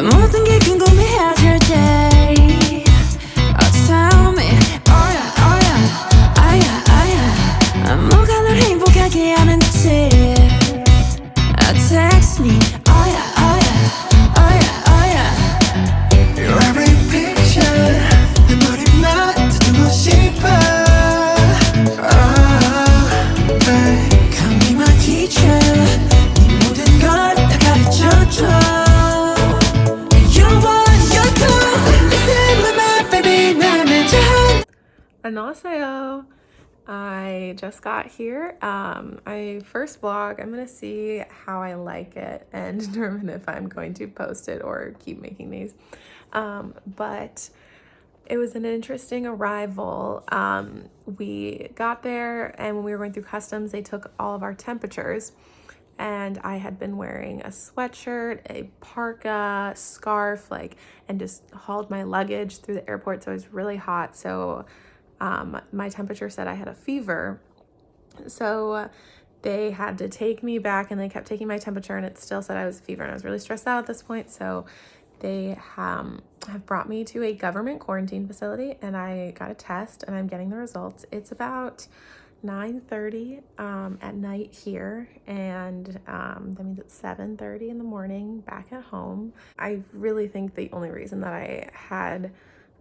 모든 게 궁금해질 때 tell me oh yeah oh yeah oh yeah oh yeah 뭐가 널 행복하게 하는지 text me oh yeah oh yeah oh yeah oh yeah Your every picture 내 머리만 듣고 싶어 Come be my teacher 네 모든 걸 다 가르쳐줘 You're one, you're two Listen with my baby 나는 참 안녕하세요. I just got here. I first vlog. I'm gonna see how I like it and determine if I'm going to post it or keep making these. But it was an interesting arrival. We got there, and when we were going through customs, they took all of our temperatures. And I had been wearing a sweatshirt, a parka, scarf, and just hauled my luggage through the airport. So it was really hot. So my temperature said I had a fever. So they had to take me back, and they kept taking my temperature, and it still said I was a fever, and I was really stressed out at this point. So they have brought me to a government quarantine facility, and I got a test, and I'm getting the results. It's about 9:30 at night here, and that means it's 7:30 in the morning back at home. I really think the only reason that I had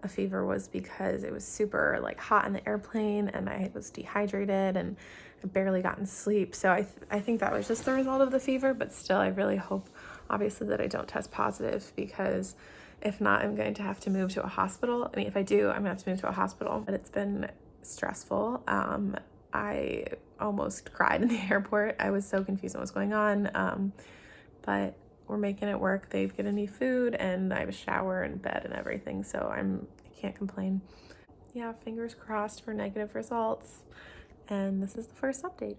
a fever was because it was super hot in the airplane, and I was dehydrated and I barely gotten sleep. So I think that was just the result of the fever, but still I really hope obviously that I don't test positive, because if not, I'm going to have to move to a hospital. I mean, if I do, I'm gonna have to move to a hospital. But it's been stressful. I almost cried in the airport. I was so confused on what's going on, but we're making it work. They've given me food, and I have a shower and bed and everything, so I can't complain. Yeah, fingers crossed for negative results. And this is the first update.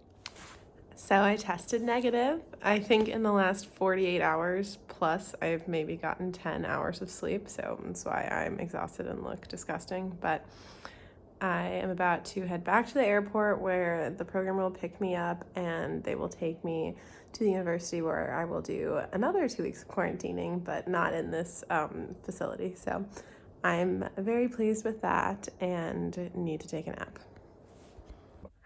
So I tested negative. I think in the last 48 hours plus I've maybe gotten 10 hours of sleep, so that's why I'm exhausted and look disgusting. But I am about to head back to the airport, where the program will pick me up and they will take me to the university, where I will do another 2 weeks of quarantining, but not in this facility. So I'm very pleased with that and need to take a nap.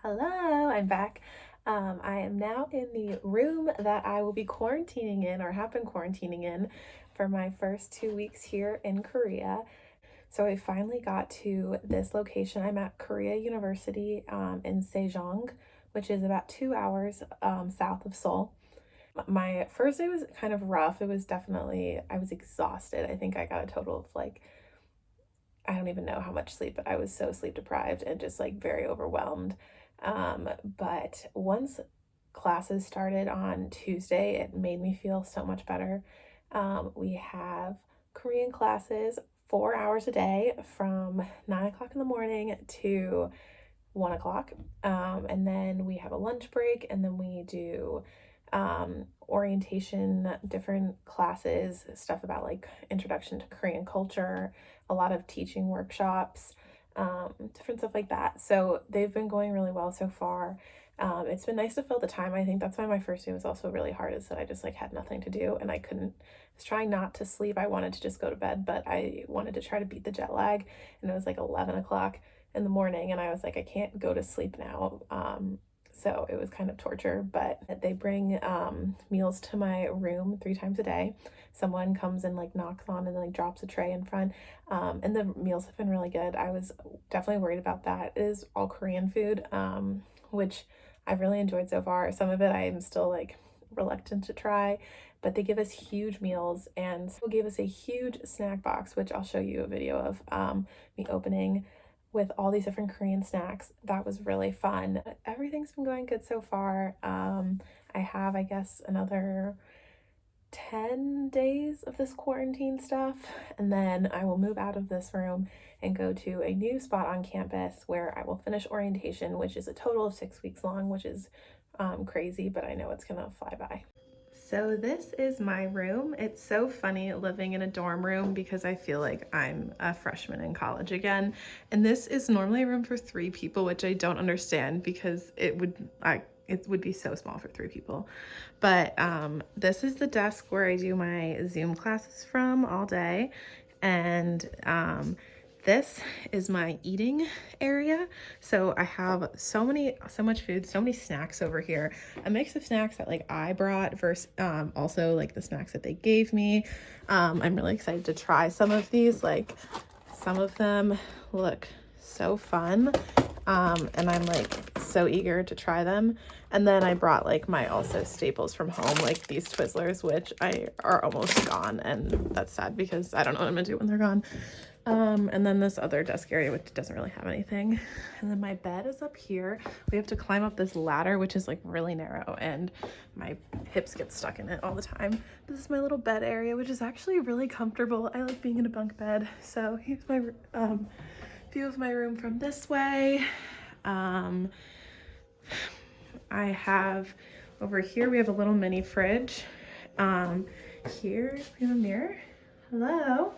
Hello, I'm back. I am now in the room that I will be quarantining in, or have been quarantining in, for my first 2 weeks here in Korea. So I finally got to this location. I'm at Korea University in Sejong, which is about 2 hours south of Seoul. My first day was kind of rough. It was definitely, I was exhausted. I think I got a total of I don't even know how much sleep, but I was so sleep deprived and just very overwhelmed. But once classes started on Tuesday, it made me feel so much better. We have Korean classes 4 hours a day from 9 o'clock in the morning to 1 o'clock. And then we have a lunch break, and then we do orientation, different classes, stuff about introduction to Korean culture, a lot of teaching workshops, different stuff like that. So they've been going really well so far. It's been nice to fill the time. I think that's why my first day was also really hard, is that I just had nothing to do, and I was trying not to sleep. I wanted to just go to bed, but I wanted to try to beat the jet lag, and it was 11 o'clock in the morning, and I was I can't go to sleep now. So it was kind of torture, but they bring meals to my room 3 times a day. Someone comes and knocks on and drops a tray in front. And the meals have been really good. I was definitely worried about that. It is all Korean food, which I've really enjoyed so far. Some of it I am still reluctant to try, but they give us huge meals, and they gave us a huge snack box, which I'll show you a video of me opening, with all these different Korean snacks. That was really fun. Everything's been going good so far. I have, I guess, another 10 days of this quarantine stuff, and then I will move out of this room and go to a new spot on campus, where I will finish orientation, which is a total of 6 weeks long, which is crazy, but I know it's gonna fly by. So this is my room. It's so funny living in a dorm room, because I feel like I'm a freshman in college again. And this is normally a room for 3 people, which I don't understand, because it would be so small for 3 people. But this is the desk where I do my Zoom classes from all day. And this is my eating area. So I have so much food, so many snacks over here. A mix of snacks that like I brought versus also like the snacks that they gave me. I'm really excited to try some of these. Like some of them look so fun. And I'm like so eager to try them. And then I brought like my also staples from home, like these Twizzlers, which are almost gone, and that's sad because I don't know what I'm gonna do when they're gone. And then this other desk area, which doesn't really have anything. And then my bed is up here. We have to climb up this ladder, which is like really narrow, and my hips get stuck in it all the time. This is my little bed area, which is actually really comfortable. I like being in a bunk bed. So here's my view of my room from this way. I have over here, we have a little mini fridge. Here we have a mirror. Hello.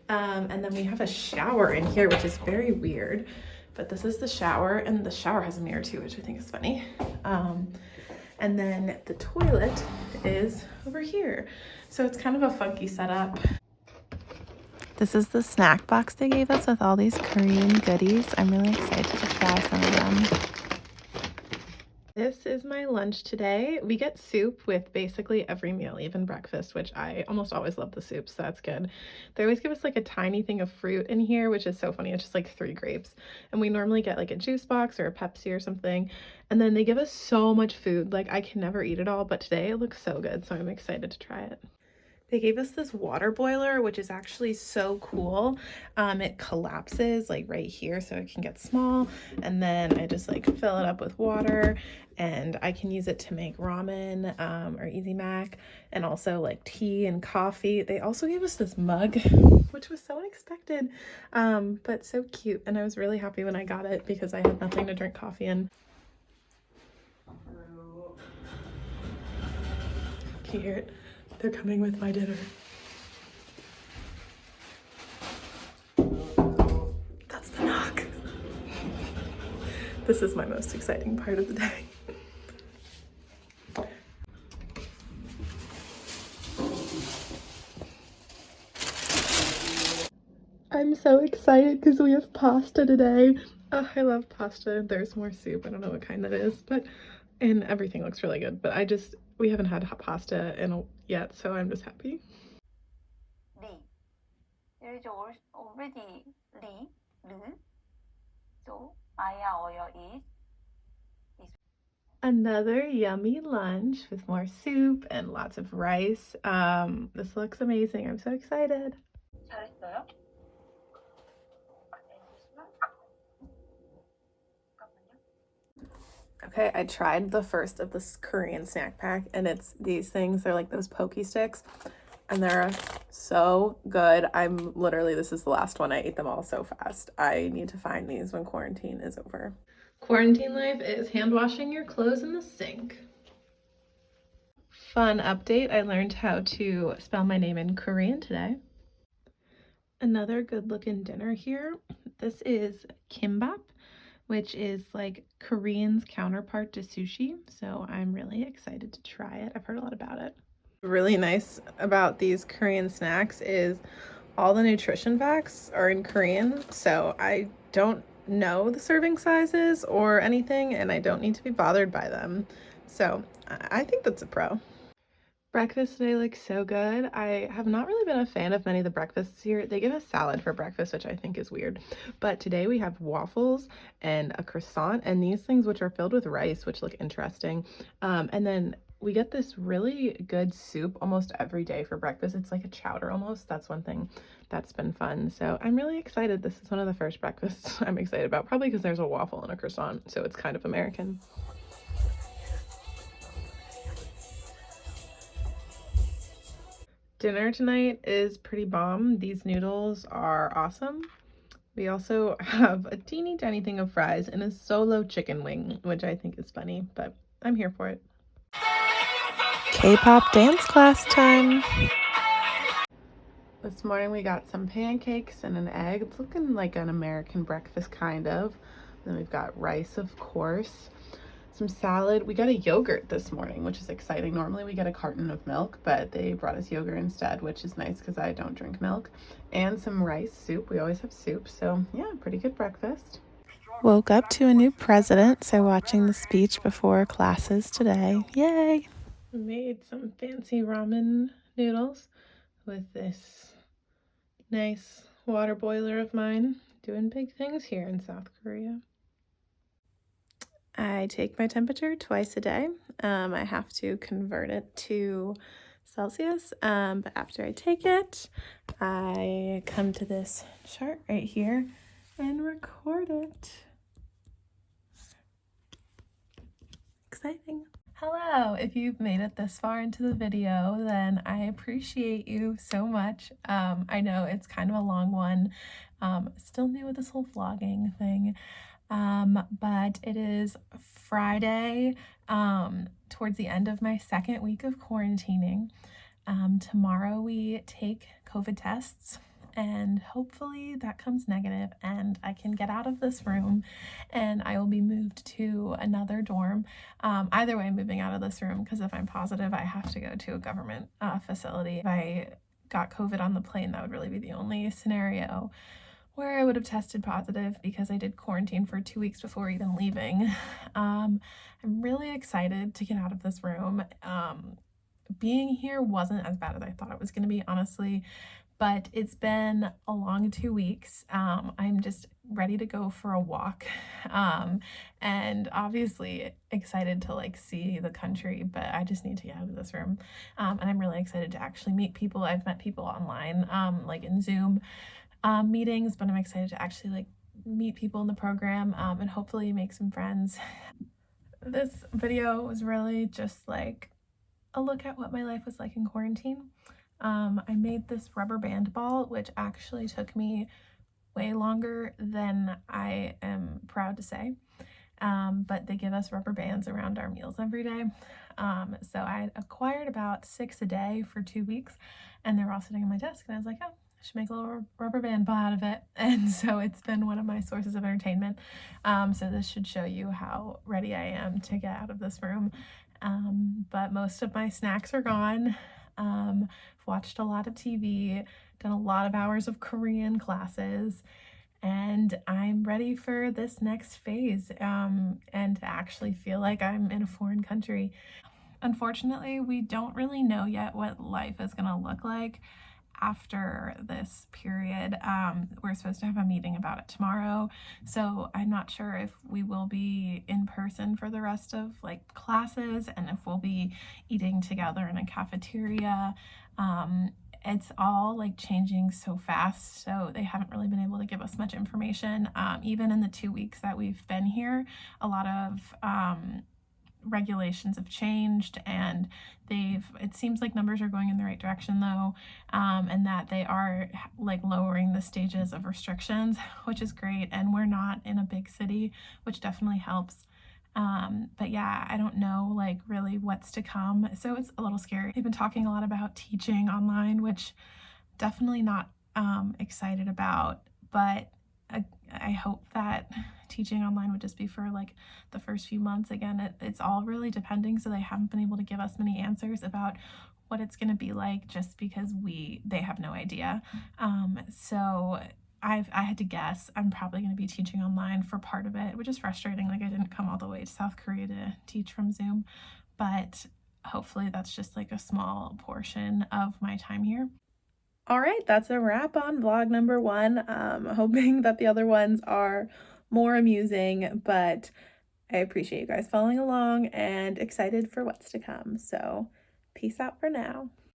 And then we have a shower in here, which is very weird, but this is the shower, and the shower has a mirror too, which I think is funny. And then the toilet is over here. So it's kind of a funky setup. This is the snack box they gave us with all these Korean goodies. I'm really excited to try some of them. This is my lunch today. We get soup with basically every meal, even breakfast, which I almost always love the soup, so that's good. They always give us like a tiny thing of fruit in here, which is so funny. It's just like 3 grapes. And we normally get like a juice box or a Pepsi or something. And then they give us so much food. Like I can never eat it all, but today it looks so good, so I'm excited to try it. They gave us this water boiler, which is actually so cool. It collapses like right here so it can get small. And then I just like fill it up with water, and I can use it to make ramen or Easy Mac, and also like tea and coffee. They also gave us this mug, which was so unexpected, but so cute. And I was really happy when I got it because I had nothing to drink coffee in. Can you hear it? They're coming with my dinner. That's the knock. This is my most exciting part of the day. I'm so excited because we have pasta today. Oh, I love pasta. There's more soup. I don't know what kind that is, and everything looks really good. But we haven't had hot pasta yet, so I'm just happy. Lee. There is already Lee, Lu. So Aya Oyo is. Another yummy lunch with more soup and lots of rice. This looks amazing. I'm so excited. 잘했어요? Okay, I tried the first of this Korean snack pack, and it's these things. They're like those Poke Sticks, and they're so good. This is the last one. I ate them all so fast. I need to find these when quarantine is over. Quarantine life is hand washing your clothes in the sink. Fun update, I learned how to spell my name in Korean today. Another good looking dinner here. This is kimbap, which is like Korean's counterpart to sushi. So I'm really excited to try it. I've heard a lot about it. Really nice about these Korean snacks is all the nutrition facts are in Korean. So I don't know the serving sizes or anything, and I don't need to be bothered by them. So I think that's a pro. Breakfast today looks so good. I have not really been a fan of many of the breakfasts here. They give us salad for breakfast, which I think is weird. But today we have waffles and a croissant and these things which are filled with rice, which look interesting. And then we get this really good soup almost every day for breakfast. It's like a chowder almost. That's one thing that's been fun. So I'm really excited. This is one of the first breakfasts I'm excited about, probably because there's a waffle and a croissant, so it's kind of American. Dinner tonight is pretty bomb. These noodles are awesome. We also have a teeny tiny thing of fries and a solo chicken wing, which I think is funny, but I'm here for it. K-pop dance class time. This morning we got some pancakes and an egg. It's looking like an American breakfast kind of. Then we've got rice, of course. some salad. We got a yogurt this morning, which is exciting. Normally we get a carton of milk, but they brought us yogurt instead, which is nice because I don't drink milk. And some rice soup. We always have soup. So yeah, pretty good breakfast. Woke up to a new president, so watching the speech before classes today. Yay! Made some fancy ramen noodles with this nice water boiler of mine. Doing big things here in South Korea. I take my temperature twice a day. I have to convert it to Celsius, but after I take it, I come to this chart right here and record it. Exciting. Hello, if you've made it this far into the video, then I appreciate you so much. I know it's kind of a long one. Still new with this whole vlogging thing. But it is Friday, towards the end of my second week of quarantining. Tomorrow we take COVID tests, and hopefully that comes negative and I can get out of this room and I will be moved to another dorm. Either way, I'm moving out of this room because if I'm positive, I have to go to a government facility. If I got COVID on the plane, that would really be the only scenario where I would have tested positive because I did quarantine for 2 weeks before even leaving. I'm really excited to get out of this room. Being here wasn't as bad as I thought it was going to be, honestly, but it's been a long 2 weeks. I'm just ready to go for a walk, and obviously excited to like see the country, but I just need to get out of this room. And I'm really excited to actually meet people. I've met people online, like in Zoom meetings, but I'm excited to actually like meet people in the program, and hopefully make some friends. This video was really just like a look at what my life was like in quarantine. I made this rubber band ball, which actually took me way longer than I am proud to say. But they give us rubber bands around our meals every day. So I acquired about 6 a day for 2 weeks, and they were all sitting on my desk, and I was like, oh, I should make a little rubber band ball out of it. And so it's been one of my sources of entertainment. So this should show you how ready I am to get out of this room. But most of my snacks are gone. I've watched a lot of TV, done a lot of hours of Korean classes, and I'm ready for this next phase, and to actually feel like I'm in a foreign country. Unfortunately, we don't really know yet what life is going to look like after this period. We're supposed to have a meeting about it tomorrow, so I'm not sure if we will be in person for the rest of like classes and if we'll be eating together in a cafeteria. It's all like changing so fast, so they haven't really been able to give us much information. Even in the 2 weeks that we've been here, a lot of regulations have changed, and it seems like numbers are going in the right direction though, and that they are like lowering the stages of restrictions, which is great, and we're not in a big city, which definitely helps. But yeah, I don't know like really what's to come, so it's a little scary. They've been talking a lot about teaching online, which definitely not excited about, but I hope that teaching online would just be for like the first few months. Again, it's all really depending, so they haven't been able to give us many answers about what it's going to be like, just because they have no idea. So I had to guess I'm probably going to be teaching online for part of it, which is frustrating. Like I didn't come all the way to South Korea to teach from Zoom, but hopefully that's just like a small portion of my time here. All right, that's a wrap on vlog number 1. Hoping that the other ones are more amusing, but I appreciate you guys following along and excited for what's to come. So peace out for now.